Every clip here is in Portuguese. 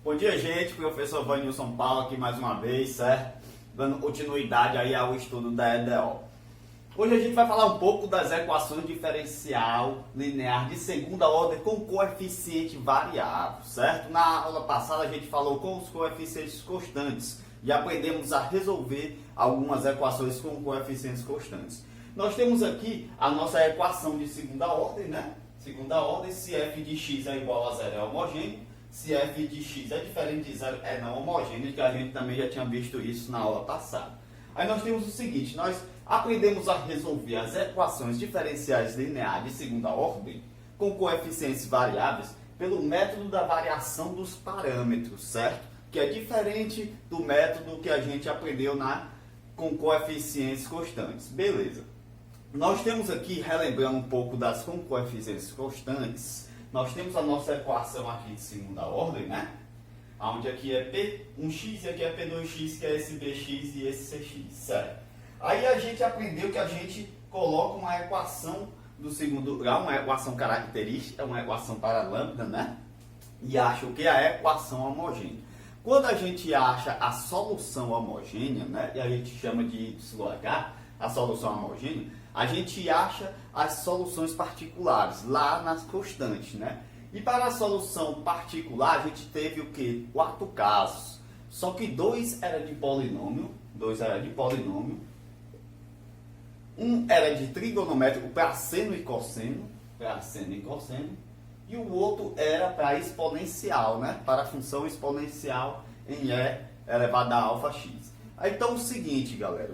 Bom dia, gente. Professor Vanilson Paulo aqui mais uma vez, certo? Dando continuidade aí ao estudo da EDO. Hoje a gente vai falar um pouco das equações diferencial linear de segunda ordem com coeficiente variável, certo? Na aula passada a gente falou com os coeficientes constantes e aprendemos a resolver algumas equações com coeficientes constantes. Nós temos aqui a nossa equação de segunda ordem, né? Segunda ordem, se f de x é igual a zero é homogêneo, se f de x é diferente de zero é não homogêneo, que a gente também já tinha visto isso na aula passada. Aí nós temos o seguinte, nós aprendemos a resolver as equações diferenciais lineares de segunda ordem com coeficientes variáveis pelo método da variação dos parâmetros, certo? Que é diferente do método que a gente aprendeu com coeficientes constantes. Beleza. Nós temos aqui, relembrando um pouco das com coeficientes constantes, nós temos a nossa equação aqui de segunda ordem, né? Onde aqui é P1x e aqui é P2x, que é esse Bx e esse Cx, certo? Aí a gente aprendeu que a gente coloca uma equação do segundo grau, uma equação característica, uma equação para lambda, né? E acha o que? A equação homogênea. Quando a gente acha a solução homogênea, né? E a gente chama de YH, a solução homogênea, a gente acha as soluções particulares lá nas constantes, né? E para a solução particular, a gente teve o que? 4 casos. Só que 2 era de polinômio, um era de trigonométrico para seno e cosseno, e o outro era para exponencial, né? Para a função exponencial em e elevado a alfa x. Então, o seguinte, galera,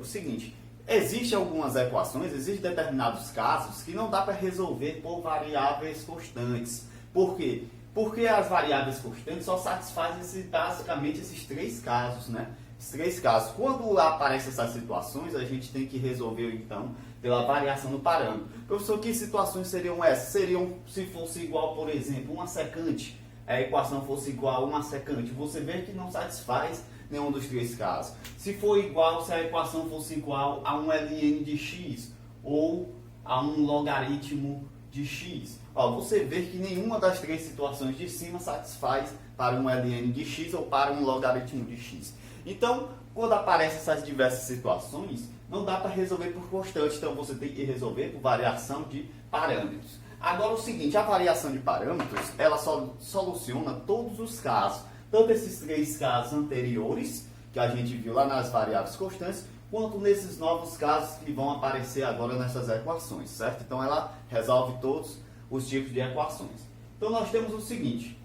existem algumas equações, existem determinados casos que não dá para resolver por variáveis constantes. Por quê? Porque as variáveis constantes só satisfazem basicamente esses 3 casos, né? Esses 3 casos. Quando aparecem essas situações, a gente tem que resolver, então, pela variação do parâmetro. Professor, que situações seriam essas? Seriam, se fosse igual, por exemplo, uma secante, a equação fosse igual a uma secante, você vê que não satisfaz nenhum dos 3 casos. Se for igual, se a equação fosse igual a um ln de x ou a um logaritmo de x. Ó, você vê que nenhuma das 3 situações de cima satisfaz para um ln de x ou para um logaritmo de x. Então, quando aparecem essas diversas situações, não dá para resolver por constante, então você tem que resolver por variação de parâmetros. Agora o seguinte, a variação de parâmetros, ela soluciona todos os casos, tanto esses 3 casos anteriores, que a gente viu lá nas variáveis constantes, quanto nesses novos casos que vão aparecer agora nessas equações, certo? Então ela resolve todos os tipos de equações. Então nós temos o seguinte,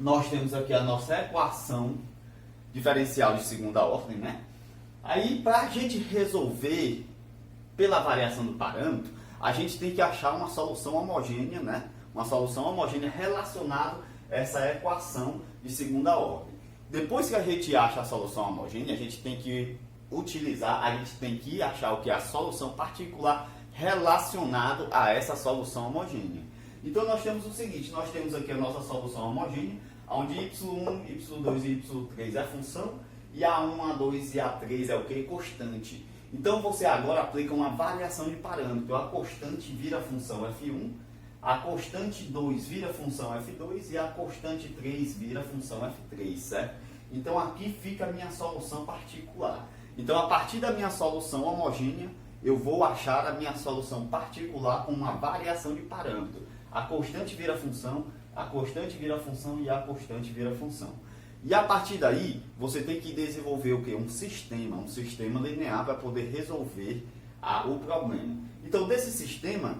nós temos aqui a nossa equação diferencial de segunda ordem, né? Aí para a gente resolver pela variação do parâmetro, a gente tem que achar uma solução homogênea, né? Uma solução homogênea relacionada a essa equação de segunda ordem. Depois que a gente acha a solução homogênea, a gente tem que achar o que é a solução particular relacionado a essa solução homogênea. Então nós temos o seguinte, nós temos aqui a nossa solução homogênea, onde y1, y2 e y3 é função, e a1, a2 e a3 é o que? Constante. Então você agora aplica uma variação de parâmetro, a constante vira função f1, a constante 2 vira função f2 e a constante 3 vira função f3, certo? Então aqui fica a minha solução particular. Então a partir da minha solução homogênea, eu vou achar a minha solução particular com uma variação de parâmetro. A constante vira função, a constante vira função e a constante vira função. E a partir daí, você tem que desenvolver o quê? Um sistema linear para poder resolver o problema. Então desse sistema,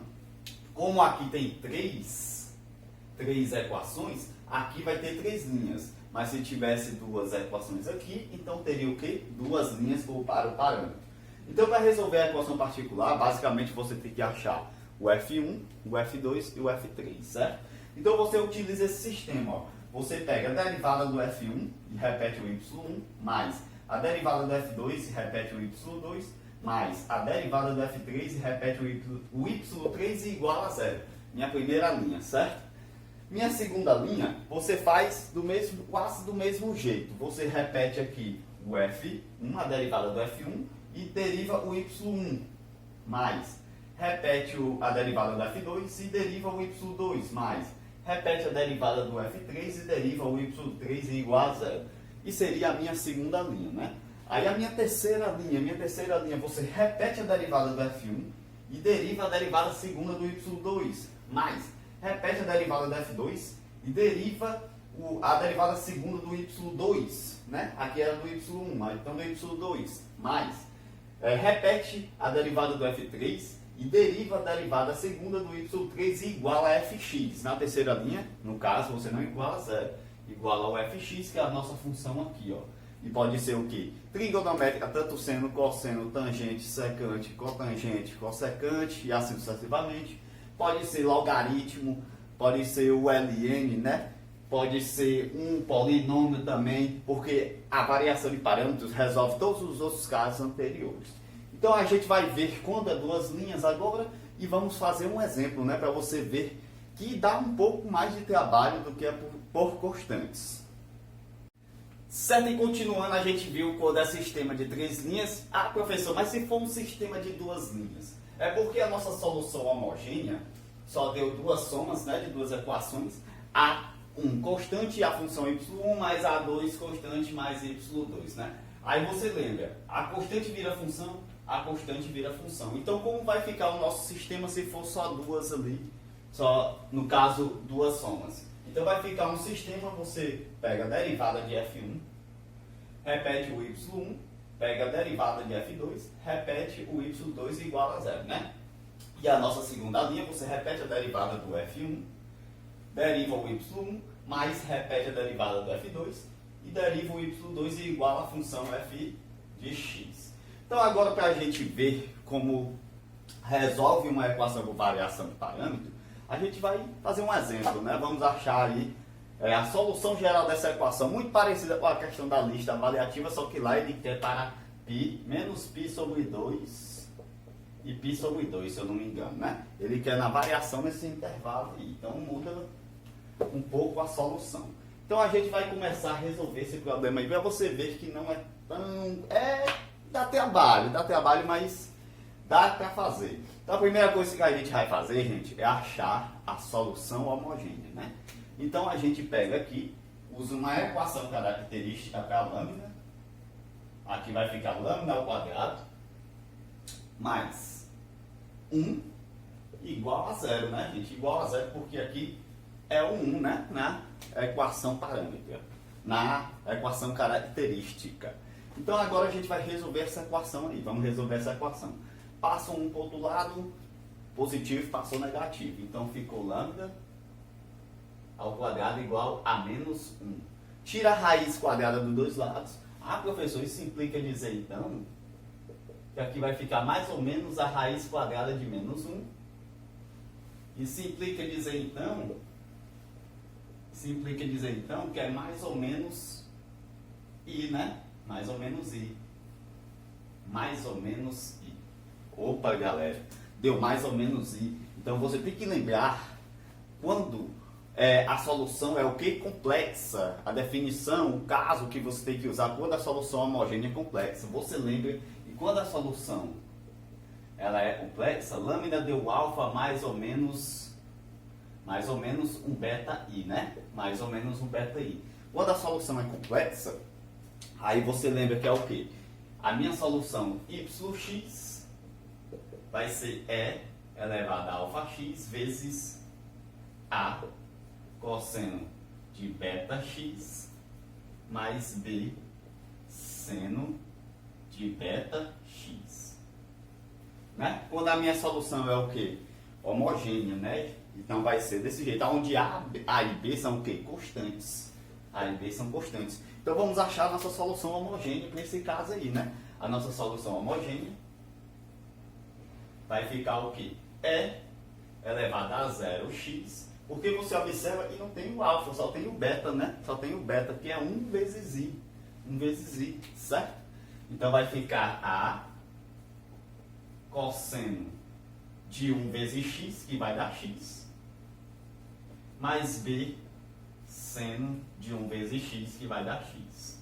como aqui tem 3 equações, aqui vai ter 3 linhas. Mas se tivesse 2 equações aqui, então teria o quê? 2 linhas para o parâmetro. Então, para resolver a equação particular, basicamente você tem que achar o F1, o F2 e o F3, certo? Então, você utiliza esse sistema. Ó. Você pega a derivada do F1 e repete o Y1, mais a derivada do F2 e repete o Y2, mais a derivada do F3 e repete o Y3 igual a zero. Minha primeira linha, certo? Minha segunda linha, você faz quase do mesmo jeito. Você repete aqui o F1, a derivada do F1, e deriva o Y1, mais repete a derivada do F2 e deriva o Y2, mais repete a derivada do f3 e deriva o y3 igual a zero. E seria a minha segunda linha, né? Aí a minha terceira linha, você repete a derivada do f1 e deriva a derivada segunda do y2, mais repete a derivada do f2 e deriva a derivada segunda do y2, né? Aqui era do y1, então do y2, mais repete a derivada do f3 e deriva a derivada segunda do y3 igual a fx. Na terceira linha, no caso, você não iguala a zero, iguala ao fx, que é a nossa função aqui, ó. E pode ser o quê? Trigonométrica, tanto seno, cosseno, tangente, secante, cotangente, cossecante e assim sucessivamente. Pode ser logaritmo, pode ser o ln, né? Pode ser um polinômio também, porque a variação de parâmetros resolve todos os outros casos anteriores. Então a gente vai ver quando é duas linhas agora e vamos fazer um exemplo, né, para você ver que dá um pouco mais de trabalho do que é por constantes. Certo, e continuando, a gente viu quando é sistema de três linhas. Ah, professor, mas se for um sistema de duas linhas? É porque a nossa solução homogênea só deu duas somas, né, de duas equações. A1 constante e a função y1 mais A2 constante mais y2, né? Aí você lembra, a constante vira função, a constante vira função. Então, como vai ficar o nosso sistema se for só duas ali, só, no caso, duas somas? Então, vai ficar um sistema, você pega a derivada de f1, repete o y1, pega a derivada de f2, repete o y2 igual a zero, né? E a nossa segunda linha, você repete a derivada do f1, deriva o y1, mais repete a derivada do f2 e deriva o y2 igual à função f de x. Então, agora, para a gente ver como resolve uma equação com variação de parâmetro, a gente vai fazer um exemplo, né? Vamos achar aí a solução geral dessa equação, muito parecida com a questão da lista avaliativa, só que lá ele quer para π menos π sobre 2 e π sobre 2, se eu não me engano, né? Ele quer na variação nesse intervalo aí, então muda um pouco a solução. Então a gente vai começar a resolver esse problema aí, para você ver que não é tão... dá trabalho, mas dá para fazer. Então a primeira coisa que a gente vai fazer, gente, é achar a solução homogênea, né? Então a gente pega aqui, usa uma equação característica para a lâmina. Aqui vai ficar lâmina ao quadrado mais 1 igual a zero, né, gente? Igual a zero porque aqui é o 1, né? Na equação parâmetra, na equação característica. Então agora a gente vai resolver essa equação aí. Vamos resolver essa equação. Passa um para o outro lado, positivo, passou negativo. Então ficou lambda ao quadrado igual a menos 1. Tira a raiz quadrada dos dois lados. Ah, professor, isso implica dizer então que aqui vai ficar mais ou menos a raiz quadrada de menos 1. Isso implica dizer então que é mais ou menos i, né? Mais ou menos i. Mais ou menos i. Opa, galera, deu mais ou menos i. Então você tem que lembrar quando a solução é o que? Complexa. A definição, o caso que você tem que usar quando a solução homogênea é complexa. Você lembra que quando a solução ela é complexa, lâmina deu alfa mais ou menos um beta i, né? Mais ou menos um beta i. Quando a solução é complexa, aí você lembra que é o quê? A minha solução yx vai ser e elevado a alfa x vezes a cosseno de beta x mais b seno de beta x. Né? Quando a minha solução é o quê? Homogênea, né? Então vai ser desse jeito, onde A e B são o quê? Constantes. A e B são constantes. Então vamos achar a nossa solução homogênea para esse caso aí, né? A nossa solução homogênea vai ficar o quê? E elevado a 0x, porque você observa que não tem o alfa, só tem o beta, né? Só tem o beta, que é 1 vezes i. 1 vezes i, certo? Então vai ficar A cosseno de 1 vezes x, que vai dar x, mais b seno de 1 vezes x, que vai dar x.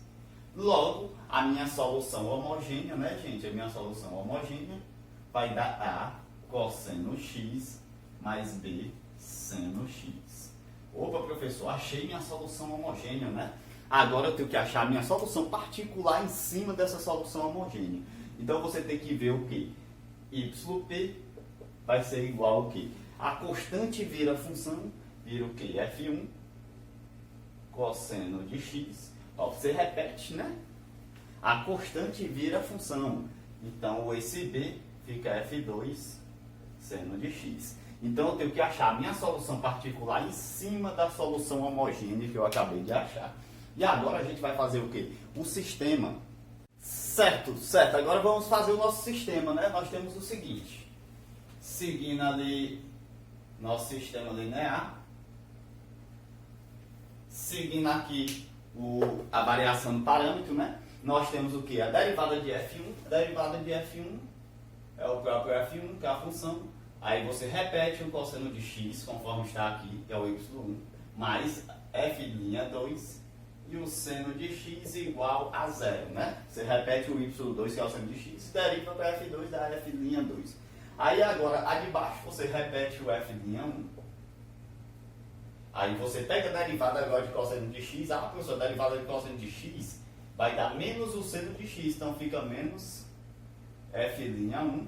Logo, a minha solução homogênea, né, gente? A minha solução homogênea vai dar A cosseno x mais b seno x. Opa, professor, achei minha solução homogênea, né? Agora eu tenho que achar a minha solução particular em cima dessa solução homogênea. Então você tem que ver o que? YP vai ser igual ao que? A constante vira função, vira o que? F1 cosseno de x. Ó, você repete, né? A constante vira função. Então esse B fica F2 seno de x. Então eu tenho que achar a minha solução particular em cima da solução homogênea que eu acabei de achar. E agora a gente vai fazer o quê? O sistema. Certo, certo. Agora vamos fazer o nosso sistema, né? Nós temos o seguinte. Seguindo ali nosso sistema linear. Seguindo aqui a variação do parâmetro, né? Nós temos o quê? A derivada de F1. A derivada de F1 é o próprio F1, que é a função. Aí você repete o cosseno de x, conforme está aqui, que é o y1, mais f'2 e o seno de x igual a zero, né? Você repete o y2, que é o seno de x, deriva para f2 da f'2. Aí agora, a de baixo, você repete o f'1. Aí você pega a derivada agora de cosseno de x. Ah, professor, a derivada de cosseno de x vai dar menos o seno de x. Então fica menos f'1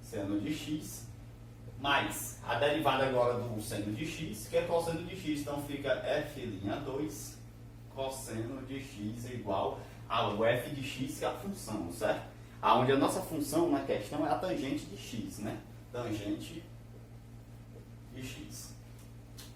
seno de x mais a derivada agora do seno de x, que é cosseno de x. Então fica f'2 cosseno de x igual ao f de x, que é a função, certo? Onde a nossa função na questão é a tangente de x, né? Tangente de x.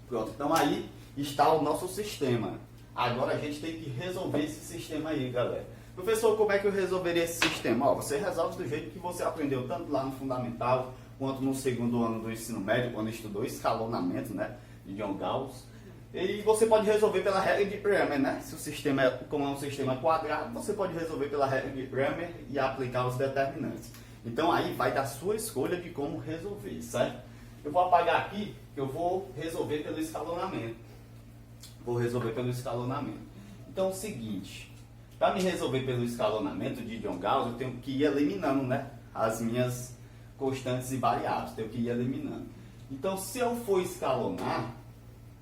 Pronto, então aí está o nosso sistema. Agora a gente tem que resolver esse sistema aí, galera. Professor, como é que eu resolveria esse sistema? Ó, você resolve do jeito que você aprendeu tanto lá no fundamental, quanto no segundo ano do ensino médio, quando estudou escalonamento, né, de John Gauss. E você pode resolver pela regra de Cramer, né? Se o sistema como é um sistema quadrado, você pode resolver pela regra de Cramer e aplicar os determinantes. Então aí vai da sua escolha de como resolver, certo? Eu vou apagar aqui, que eu vou resolver pelo escalonamento. Vou resolver pelo escalonamento. Então é o seguinte, para me resolver pelo escalonamento de John Gauss, eu tenho que ir eliminando, né, as minhas constantes e variáveis, tenho que ir eliminando. Então se eu for escalonar,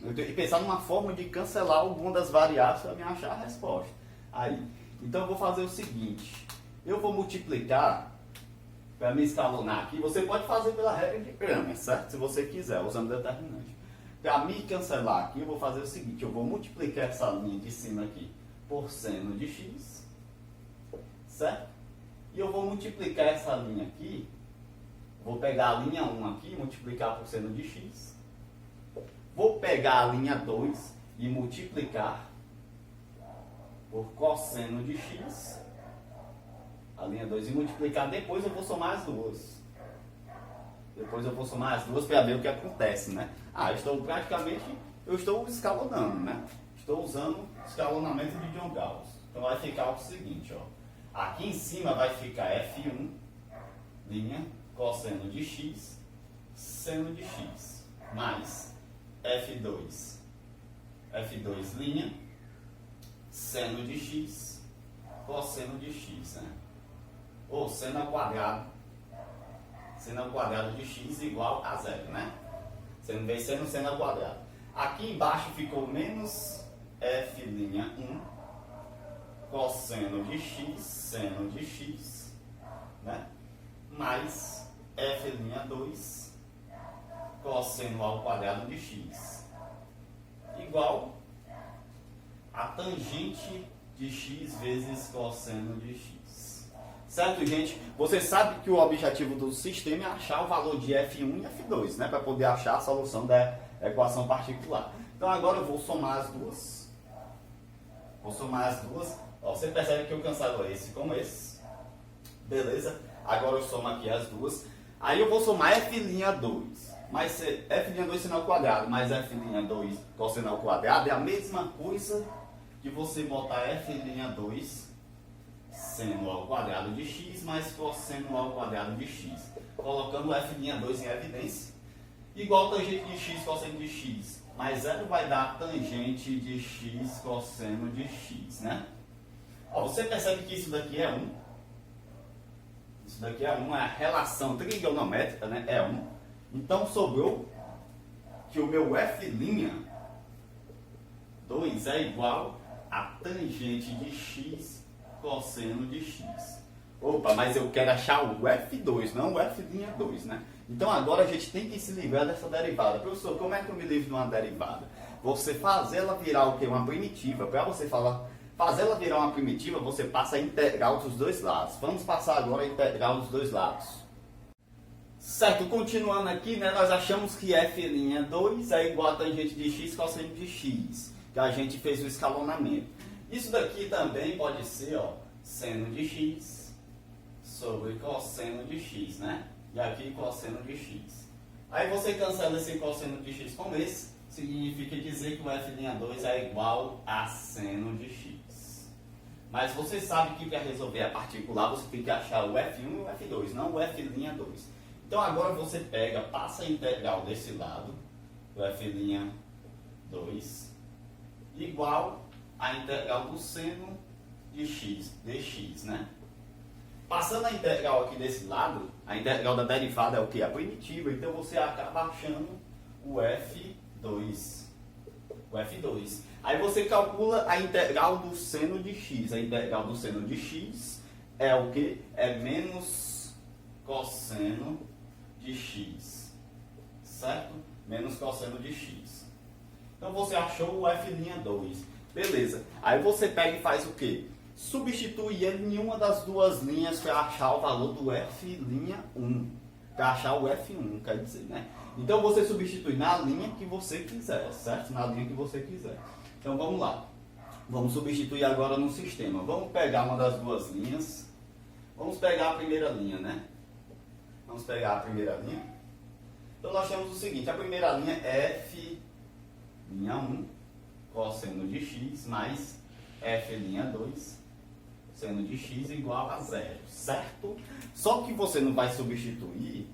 eu tenho que pensar numa forma de cancelar alguma das variáveis para me achar a resposta. Aí, então eu vou fazer o seguinte, eu vou multiplicar para me escalonar aqui. Você pode fazer pela regra de Cramer, certo? Se você quiser, usando determinante. Para me cancelar aqui, eu vou fazer o seguinte, eu vou multiplicar essa linha de cima aqui por seno de x, certo? E eu vou multiplicar essa linha aqui, vou pegar a linha 1 aqui e multiplicar por seno de x. Vou pegar a linha 2 e multiplicar por cosseno de x. A linha 2 e multiplicar, depois eu vou somar as duas. Depois eu vou somar as duas para ver o que acontece, né? Eu estou escalonando, né? Estou usando escalonamento de John Gauss. Então vai ficar o seguinte, ó. Aqui em cima vai ficar F1, linha, cosseno de x, seno de x, mais F2, linha, seno de x, cosseno de x, né? Ou seno ao quadrado de x igual a zero, né? Seno vezes seno ao quadrado. Aqui embaixo ficou menos F'1 cosseno de x, seno de x, né? Mais F'2 cosseno ao quadrado de x igual a tangente de x vezes cosseno de x. Certo, gente? Você sabe que o objetivo do sistema é achar o valor de F1 e F2, né? Para poder achar a solução da equação particular. Então agora eu vou somar as duas. Ó, você percebe que eu cancelo esse com esse. Beleza? Agora eu somo aqui as duas. Aí eu vou somar F'2. Mas F'2 seno ao quadrado mais F'2 cosseno ao quadrado é a mesma coisa que você botar F'2 seno ao quadrado de x mais cosseno ao quadrado de x. Colocando F'2 em evidência. Igual tangente de x cosseno de x. Mais zero vai dar tangente de x cosseno de x, né? Ó, você percebe que isso daqui é 1. Isso daqui é 1, é a relação trigonométrica, né? É 1. Então sobrou que o meu F', 2 é igual a tangente de x cosseno de x. Opa, mas eu quero achar o F2, não o F'2, né? Então agora a gente tem que se livrar dessa derivada. Professor, como é que eu me livro de uma derivada? Você fazer ela virar o quê? Uma primitiva. Para você fazer ela virar uma primitiva, você passa a integral dos dois lados. Vamos passar agora a integral dos dois lados. Certo, continuando aqui, né, nós achamos que F'2 é igual a tangente de x cosseno de x, que a gente fez o escalonamento. Isso daqui também pode ser, ó, seno de x sobre cosseno de x, né? E aqui cosseno de x. Aí você cancela esse cosseno de x com esse, significa dizer que o F'2 é igual a seno de x. Mas você sabe que para resolver a particular você tem que achar o F1 e o F2, não o F'2. Então agora você passa a integral desse lado, o F'2, igual a integral do seno de x, dx, né? Passando a integral aqui desse lado, a integral da derivada é o que? A primitiva, então você acaba achando o F2. Aí você calcula a integral do seno de x. A integral do seno de x é o que? É menos cosseno de x, certo? Menos cosseno de x. Então você achou o F'2. Beleza. Aí você pega e faz o quê? Substitui ele em uma das duas linhas para achar o valor do F'1. Para achar o F1, quer dizer, né? Então você substitui na linha que você quiser, certo? Na linha que você quiser. Então vamos lá. Vamos substituir agora no sistema. Vamos pegar uma das duas linhas. Vamos pegar a primeira linha, né? Vamos pegar a primeira linha. Então nós temos o seguinte, a primeira linha é F'1 cosseno de x mais F'2 seno de x igual a 0, certo? Só que você não vai substituir,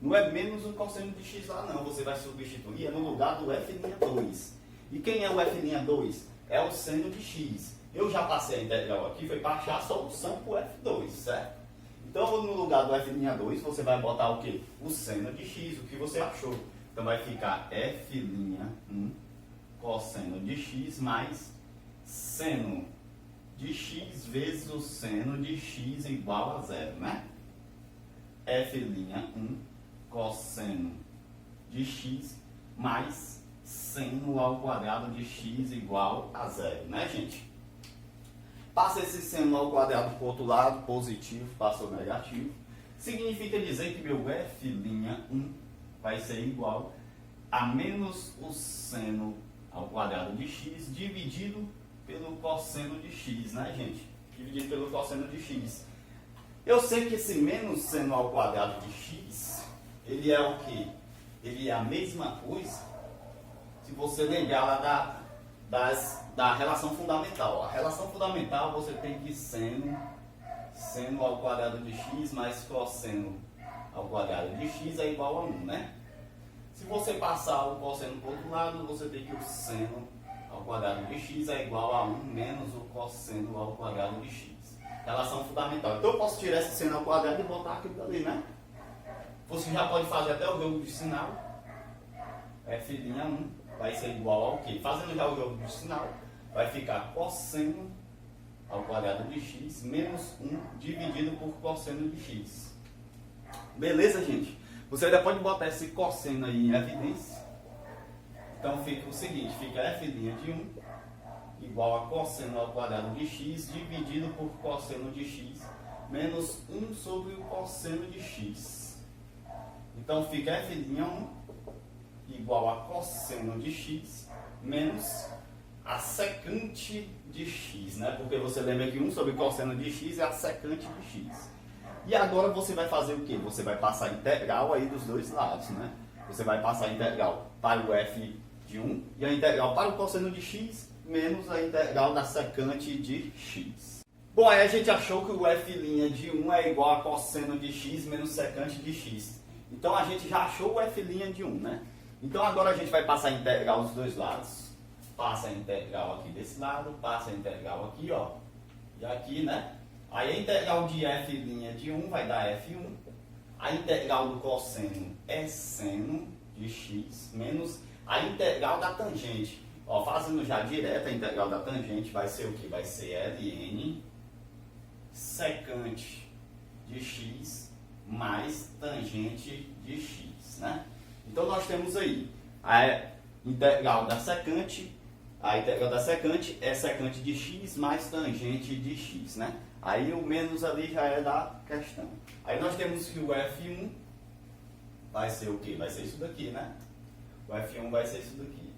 não é menos o cosseno de x lá não, você vai substituir no lugar do F'2. E quem é o F'2? É o seno de x. Eu já passei a integral aqui, foi para achar a solução para o F2, certo? Então, no lugar do F'2, você vai botar o quê? O seno de x, o que você achou. Então, vai ficar F'1 cosseno de x mais seno de x vezes o seno de x igual a 0, né? F'1 cosseno de x mais seno ao quadrado de x igual a 0, né, gente? Passa esse seno ao quadrado para o outro lado, positivo, passa o negativo. Significa dizer que meu F'1 vai ser igual a menos o seno ao quadrado de x dividido pelo cosseno de x, né, gente? Dividido pelo cosseno de x. Eu sei que esse menos seno ao quadrado de x, ele é o quê? Ele é a mesma coisa, se você lembrar lá da relação fundamental. A relação fundamental você tem que seno ao quadrado de x mais cosseno ao quadrado de x é igual a 1, né? Se você passar o cosseno para o outro lado, você tem que o seno ao quadrado de x é igual a 1 menos o cosseno ao quadrado de x. Relação fundamental. Então eu posso tirar esse seno ao quadrado e botar aquilo ali, né? Você já pode fazer até o jogo de sinal. F'1 vai ser igual ao quê? Fazendo já o jogo de sinal, vai ficar cosseno ao quadrado de x menos 1 dividido por cosseno de x. Beleza, gente? Você ainda pode botar esse cosseno aí em evidência. Então fica o seguinte, fica F'1 igual a cosseno ao quadrado de x dividido por cosseno de x menos 1 sobre o cosseno de x. Então fica F'1 igual a cosseno de x menos a secante de x, né? Porque você lembra que 1 sobre cosseno de x é a secante de x. E agora você vai fazer o quê? Você vai passar a integral aí dos dois lados, né? Você vai passar a integral para o f de 1 e a integral para o cosseno de x menos a integral da secante de x. Bom, aí a gente achou que o f' de 1 é igual a cosseno de x menos secante de x. Então a gente já achou o f' de 1, né? Então agora a gente vai passar a integral dos dois lados. Passa a integral aqui desse lado, passa a integral aqui, ó. E aqui, né? Aí a integral de f' de 1 vai dar f'1. A integral do cosseno é seno de x menos a integral da tangente. Ó, fazendo já direto, a integral da tangente vai ser o que? Vai ser ln secante de x mais tangente de x, né? Então nós temos aí a integral da secante é secante de x mais tangente de x, né? Aí o menos ali já é da questão. Aí nós temos que o F1 vai ser o quê? Vai ser isso daqui, né? O F1 vai ser isso daqui.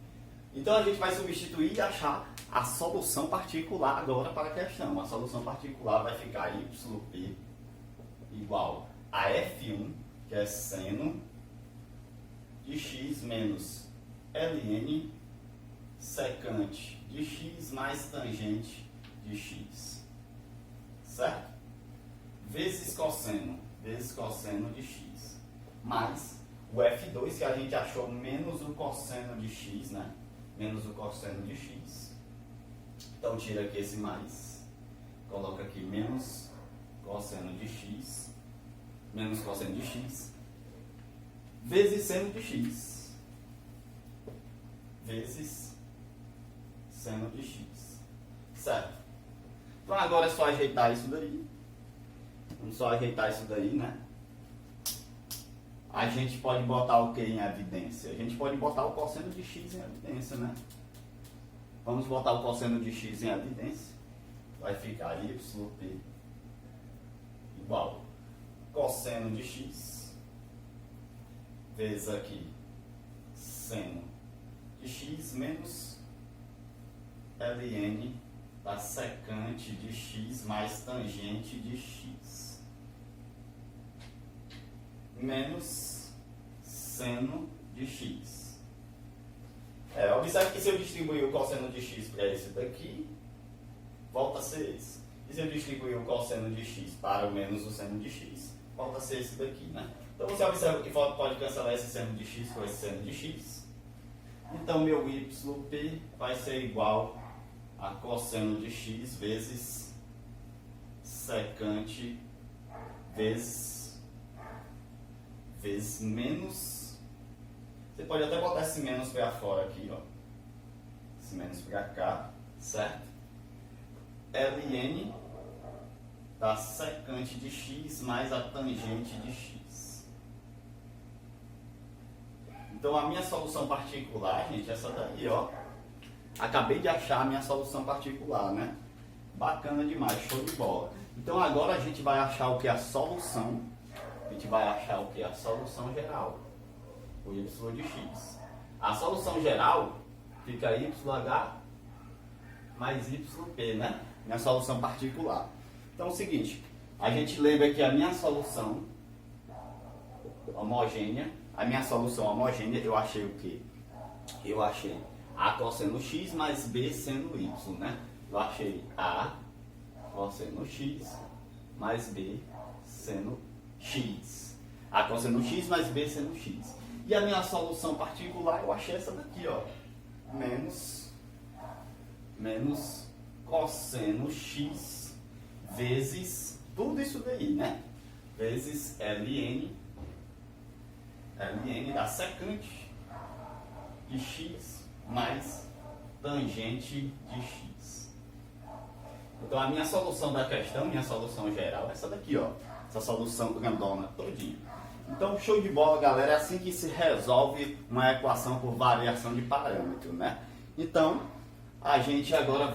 Então a gente vai substituir e achar a solução particular agora para a questão. A solução particular vai ficar YP igual a F1, que é seno de x menos ln secante de x mais tangente de x, certo? Vezes cosseno de x, mais o F2 que a gente achou menos o cosseno de x, né? Menos o cosseno de x. Então tira aqui esse mais, coloca aqui menos cosseno de x, vezes seno de x, vezes seno de x, certo? Então agora é só ajeitar isso daí. Vamos só ajeitar isso daí, né? A gente pode botar o que em evidência? A gente pode botar o cosseno de x em evidência, né? Vamos botar o cosseno de x em evidência. Vai ficar YP igual cosseno de x vezes aqui seno de x menos ln da secante de x mais tangente de x menos seno de x. Observe que se eu distribuir o cosseno de x para esse daqui, volta a ser esse. E se eu distribuir o cosseno de x para o menos o seno de x, volta a ser esse daqui, né? Então você observa que pode cancelar esse seno de x com esse seno de x. Então meu YP vai ser igual a cosseno de x vezes secante vezes menos. Você pode até botar esse menos para fora aqui, ó. Esse menos para cá, certo? ln da secante de x mais a tangente de x. Então a minha solução particular, gente, é essa daí, ó. Acabei de achar a minha solução particular, né? Bacana demais, show de bola. Então agora a gente vai achar o que é a solução. A gente vai achar o que é a solução geral. O y de x. A solução geral fica YH mais YP, né? Minha solução particular. Então é o seguinte, a gente lembra que a minha solução homogênea, eu achei o quê? Eu achei A cosseno x mais B seno y, né? Eu achei A cosseno x mais B seno x. A cosseno x mais B seno x. E a minha solução particular, eu achei essa daqui, ó. Menos cosseno x vezes tudo isso daí, né? Vezes ln da secante de x mais tangente de x. Então a minha solução da questão, minha solução geral, é essa daqui, ó. Essa solução grandona todinha. Então, show de bola, galera. É assim que se resolve uma equação por variação de parâmetro, né? Então, a gente agora